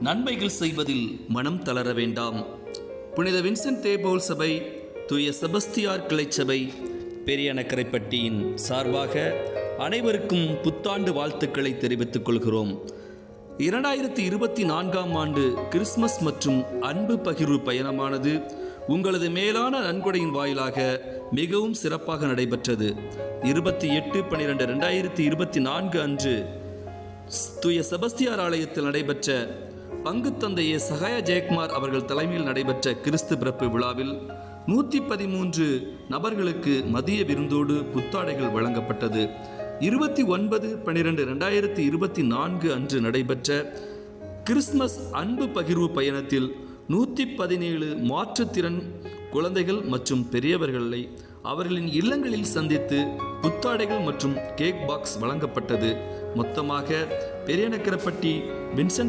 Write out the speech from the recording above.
நன்மைகள் செய்வதில் மனம் தளர வேண்டாம். புனித வின்சென்ட் தே பவுல் சபை, தூய செபஸ்தியார் கிளைச்சபை, பெரியநக்கரைப்பட்டியின் சார்பாக அனைவருக்கும் புத்தாண்டு வாழ்த்துக்களை தெரிவித்துக் கொள்கிறோம். 2024ஆம் ஆண்டு கிறிஸ்துமஸ் மற்றும் அன்பு பகிர்வு பயணமானது உங்களது மேலான நன்கொடையின் வாயிலாக மிகவும் சிறப்பாக நடைபெற்றது. 28/12/2024 அன்று தூய செபஸ்தியார் ஆலயத்தில் நடைபெற்ற பங்கு தந்தையே சகாய ஜெயக்குமார் அவர்கள் தலைமையில் நடைபெற்ற கிறிஸ்து பிறப்பு விழாவில் 113 நபர்களுக்கு மதிய விருந்தோடு புத்தாடைகள் வழங்கப்பட்டது. 29/12/2024 அன்று நடைபெற்ற கிறிஸ்துமஸ் அன்பு பகிர்வு பயணத்தில் 117 மாற்றுத்திறன் குழந்தைகள் மற்றும் பெரியவர்களை அவர்களின் இல்லங்களில் சந்தித்து புத்தாடைகள் மற்றும் கேக் பாக்ஸ் வழங்கப்பட்டது. மொத்தமாக பெரியநக்கரைப்பட்டி வின்சென்ட்